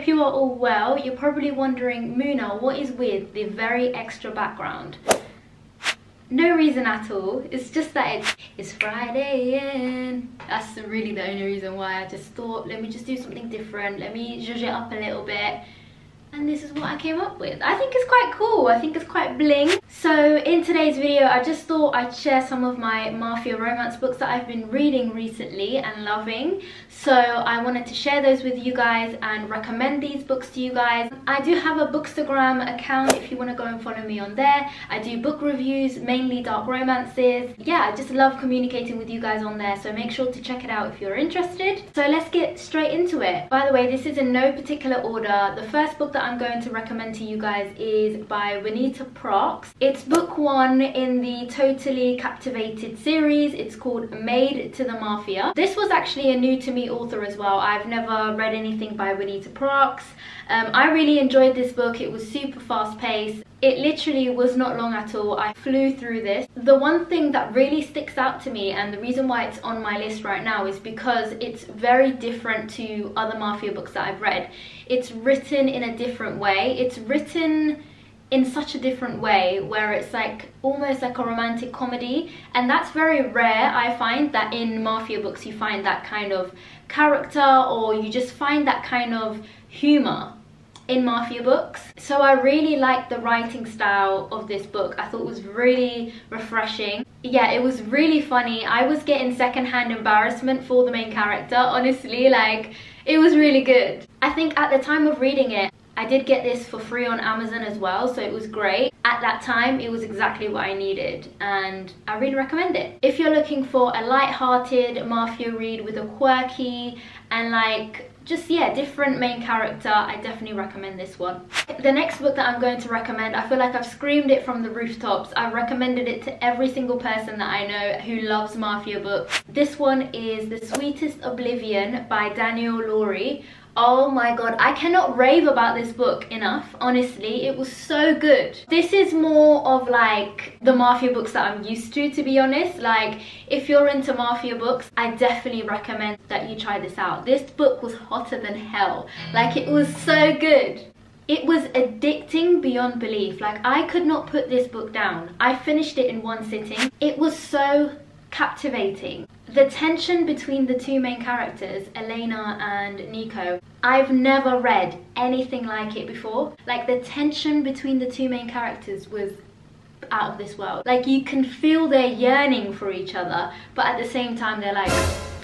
hope you are all well. You're probably wondering, Muna, what is with the very extra background? No reason at all. It's just that it's Friday and that's really the only reason why. I just thought, let me just do something different. Let me zhuzh it up a little bit. And this is what I came up with. I think it's quite cool. I think it's quite bling. So in today's video, I just thought I'd share some of my Mafia romance books that I've been reading recently and loving. So I wanted to share those with you guys and recommend these books to you guys. I do have a Bookstagram account if you want to go and follow me on there. I do book reviews, mainly dark romances. Yeah, I just love communicating with you guys on there. So make sure to check it out if you're interested. So let's get straight into it. By the way, this is in no particular order. The first book that I'm going to recommend to you guys is by Juanita Prox. It's book 1 in the Totally Captivated series. It's called Made to the Mafia. This was actually a new to me author as well. I've never read anything by Juanita Prox. I really enjoyed this book. It was super fast paced. It literally was not long at all. I flew through this. The one thing that really sticks out to me, and the reason why it's on my list right now, is because it's very different to other Mafia books that I've read. It's written in a different way. It's written in such a different way where it's like almost like a romantic comedy, and that's very rare. I find that in Mafia books you find that kind of character, or you just find that kind of humor in Mafia books. So I really liked the writing style of this book. I thought it was really refreshing. Yeah, it was really funny. I was getting secondhand embarrassment for the main character, honestly. Like, it was really good. I think at the time of reading it, I did get this for free on Amazon as well, so it was great. At that time, it was exactly what I needed, and I really recommend it. If you're looking for a light-hearted Mafia read with a quirky and like just, yeah, different main character, I definitely recommend this one. The next book that I'm going to recommend, I feel like I've screamed it from the rooftops. I've recommended it to every single person that I know who loves Mafia books. This one is The Sweetest Oblivion by Daniel Laurie. Oh my god, I cannot rave about this book enough, honestly. It was so good. This is more of like the Mafia books that I'm used to be honest. Like, if you're into Mafia books, I definitely recommend that you try this out. This book was hotter than hell. Like, it was so good. It was addicting beyond belief. Like, I could not put this book down. I finished it in one sitting. It was so captivating. The tension between the two main characters, Elena and Nico, I've never read anything like it before. Like, the tension between the two main characters was out of this world. Like, you can feel their yearning for each other, but at the same time they're like,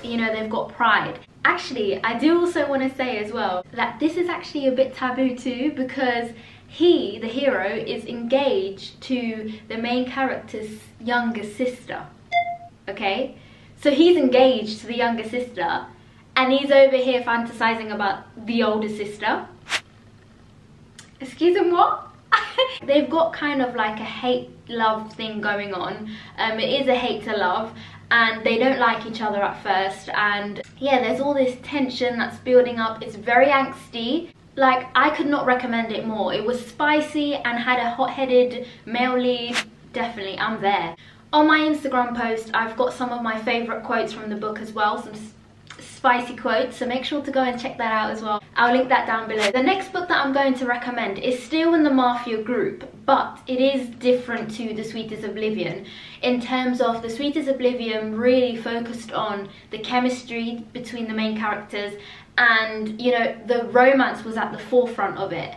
you know, they've got pride. Actually, I do also want to say as well that this is actually a bit taboo too, because he, the hero, is engaged to the main character's younger sister. Okay? So he's engaged to the younger sister, and he's over here fantasizing about the older sister. Excuse me, what? They've got kind of like a hate-love thing going on. It is a hate to love, and they don't like each other at first, and yeah, there's all this tension that's building up. It's very angsty. Like, I could not recommend it more. It was spicy and had a hot-headed male lead. Definitely, I'm there. On my Instagram post, I've got some of my favourite quotes from the book as well, some spicy quotes, so make sure to go and check that out as well. I'll link that down below. The next book that I'm going to recommend is still in the Mafia group, but it is different to The Sweetest Oblivion in terms of The Sweetest Oblivion really focused on the chemistry between the main characters, and, you know, the romance was at the forefront of it.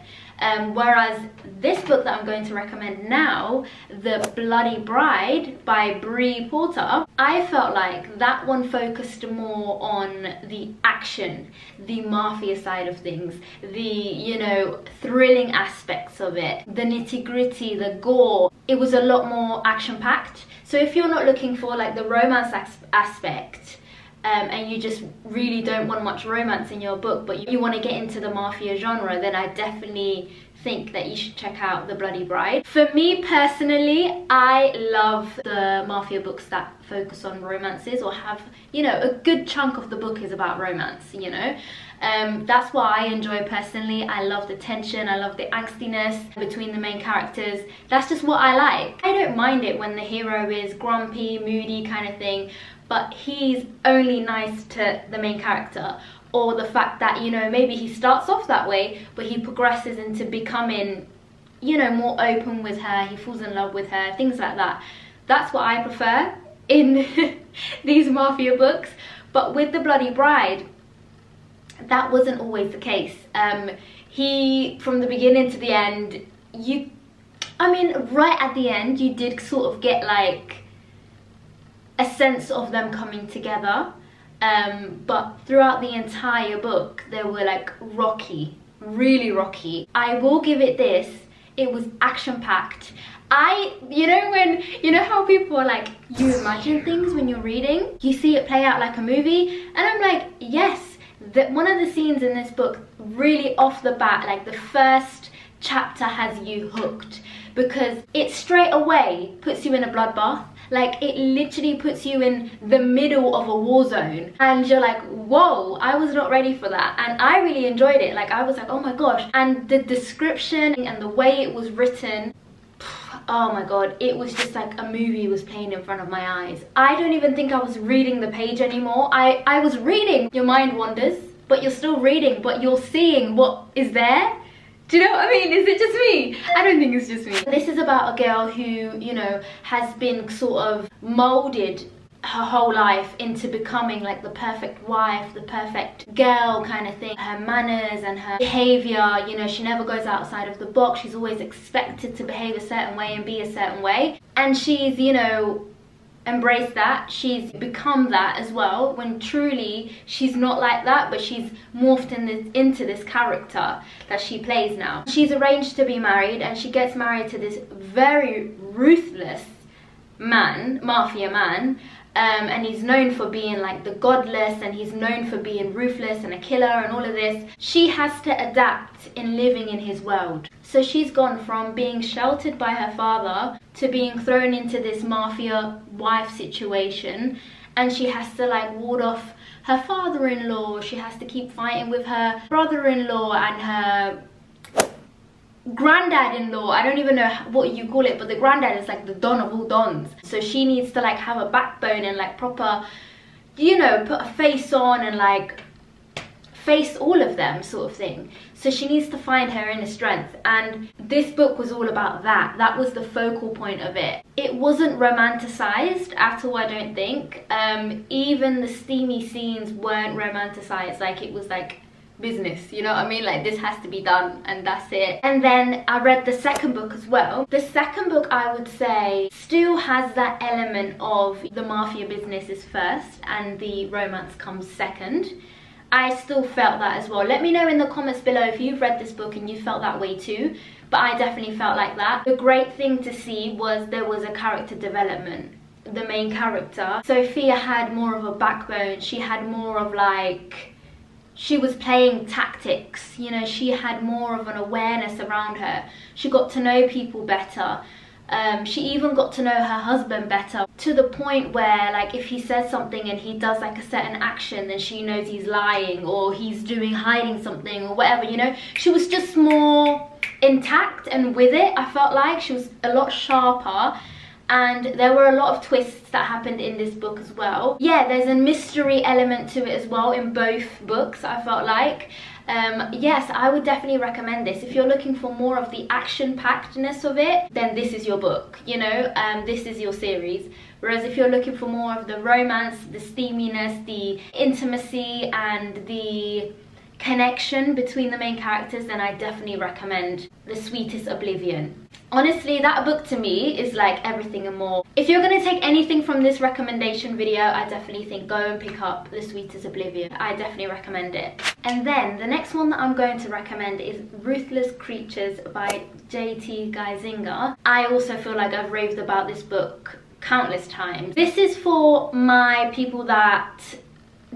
Whereas this book that I'm going to recommend now, The Bloody Bride by Bree Porter, I felt like that one focused more on the action, the Mafia side of things, the, you know, thrilling aspects of it, the nitty-gritty, the gore. It was a lot more action-packed. So if you're not looking for like the romance aspect, and you just really don't want much romance in your book, but you want to get into the Mafia genre, then I definitely think that you should check out The Bloody Bride. For me personally, I love the Mafia books that focus on romances, or have, you know, a good chunk of the book is about romance, you know. That's what I enjoy personally. I love the tension, I love the angstiness between the main characters. That's just what I like. I don't mind it when the hero is grumpy, moody kind of thing, but he's only nice to the main character. or the fact that, you know, maybe he starts off that way, but he progresses into becoming, you know, more open with her, he falls in love with her, things like that. That's what I prefer in these Mafia books. But with The Bloody Bride, that wasn't always the case. He, from the beginning to the end, right at the end, you did sort of get like a sense of them coming together. But throughout the entire book, they were like rocky, really rocky. I will give it this, it was action-packed. You know how people are like, you imagine things when you're reading, you see it play out like a movie, and I'm like, yes. One of the scenes in this book, really off the bat, like the first chapter has you hooked, because it straight away puts you in a bloodbath. Like, it literally puts you in the middle of a war zone, and you're like, whoa, I was not ready for that. And I really enjoyed it. Like, I was like, oh my gosh. And the description and the way it was written, oh my god, it was just like a movie was playing in front of my eyes. I don't even think I was reading the page anymore. I was reading. Your mind wanders, but you're still reading, but you're seeing what is there. Do you know what I mean? Is it just me? I don't think it's just me. This is about a girl who, you know, has been sort of molded her whole life into becoming like the perfect wife, the perfect girl kind of thing. Her manners and her behavior, you know, she never goes outside of the box. She's always expected to behave a certain way and be a certain way. And she's, you know, embraced that. She's become that as well, when truly she's not like that, but she's morphed into this character that she plays now. She's arranged to be married, and she gets married to this very ruthless man, mafia man. And he's known for being like the godless, and he's known for being ruthless and a killer and all of this. She has to adapt in living in his world. So she's gone from being sheltered by her father to being thrown into this mafia wife situation, and she has to like ward off her father-in-law. She has to keep fighting with her brother-in-law and her granddad-in-law. I don't even know what you call it, but the granddad is like the don of all dons. So she needs to like have a backbone and like proper, you know, put a face on and like face all of them sort of thing. So she needs to find her inner strength, and this book was all about that. That was the focal point of it. It wasn't romanticized at all, I don't think. Even the steamy scenes weren't romanticized. Like, it was like business, you know what I mean? Like, this has to be done and that's it. And then I read the second book as well. The second book, I would say, still has that element of the mafia business is first and the romance comes second. I still felt that as well. Let me know in the comments below if you've read this book and you felt that way too, but I definitely felt like that. The great thing to see was there was a character development. The main character, Sophia, had more of a backbone. She had more of like, she was playing tactics, you know, she had more of an awareness around her. She got to know people better. She even got to know her husband better, to the point where, like, if he says something and he does like a certain action, then she knows he's lying or he's hiding something or whatever, you know. She was just more intact and with it. I felt like she was a lot sharper. And there were a lot of twists that happened in this book as well. Yeah, there's a mystery element to it as well in both books, I felt like. Yes, I would definitely recommend this. If you're looking for more of the action-packedness of it, then this is your book, you know, this is your series. Whereas if you're looking for more of the romance, the steaminess, the intimacy, and the connection between the main characters, then I definitely recommend The Sweetest, Oblivion. Honestly, that book to me is like everything and more. If you're going to take anything from this recommendation video, I definitely think go and pick up The Sweetest Oblivion. I definitely recommend it. And then the next one that I'm going to recommend is Ruthless Creatures by J.T. Geisinger. I also feel like I've raved about this book countless times. This is for my people that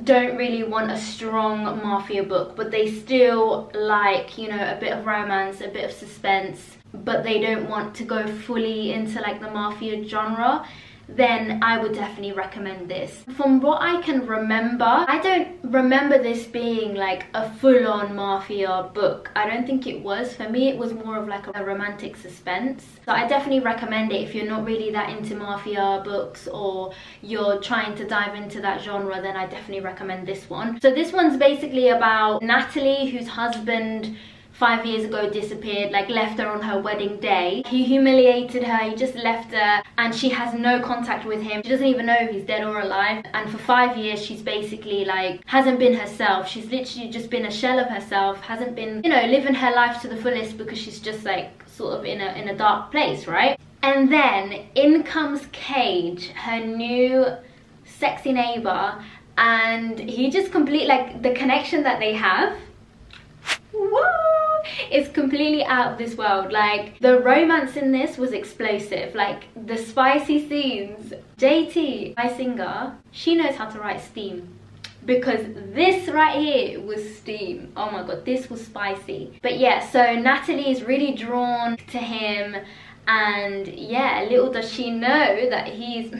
don't really want a strong mafia book, but they still like, you know, a bit of romance, a bit of suspense, but they don't want to go fully into like the mafia genre. then I would definitely recommend this. From what I can remember, I don't remember this being like a full-on Mafia book. I don't think it was. For me, it was more of like a romantic suspense. So I definitely recommend it if you're not really that into Mafia books or you're trying to dive into that genre, then I definitely recommend this one. So this one's basically about Natalie, whose husband 5 years ago disappeared, like left her on her wedding day. He humiliated her, he just left her, and she has no contact with him. She doesn't even know if he's dead or alive. And for 5 years, she's basically like, hasn't been herself. She's literally just been a shell of herself, hasn't been, you know, living her life to the fullest because she's just like sort of in a dark place, right? And then in comes Cage, her new sexy neighbor, and he just complete, like the connection that they have, woo, it's completely out of this world. Like the romance in this was explosive, like the spicy scenes. JT, Geisinger, she knows how to write steam, because this right here was steam. Oh my god, this was spicy. But yeah, so Natalie is really drawn to him, and yeah, little does she know that he's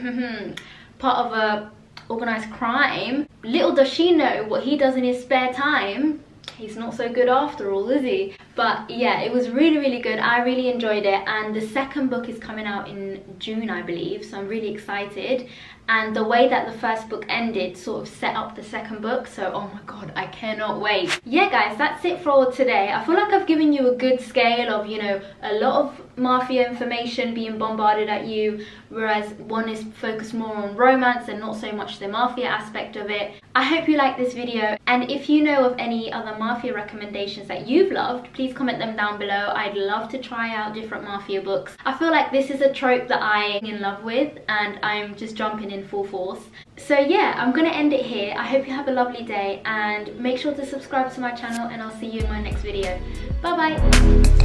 part of a organized crime. Little does she know what he does in his spare time. He's not so good after all, is he? But yeah, it was really, really good. I really enjoyed it, and the second book is coming out in June, I believe, so I'm really excited. And the way that the first book ended sort of set up the second book, so oh my god, I cannot wait. Yeah guys, that's it for today. I feel like I've given you a good scale of, you know, a lot of Mafia information being bombarded at you, whereas one is focused more on romance and not so much the Mafia aspect of it. I hope you liked this video, and if you know of any other Mafia recommendations that you've loved, please comment them down below. I'd love to try out different Mafia books. I feel like this is a trope that I'm in love with, and I'm just jumping in full force. So yeah, I'm gonna end it here. I hope you have a lovely day, and make sure to subscribe to my channel, and I'll see you in my next video. Bye bye.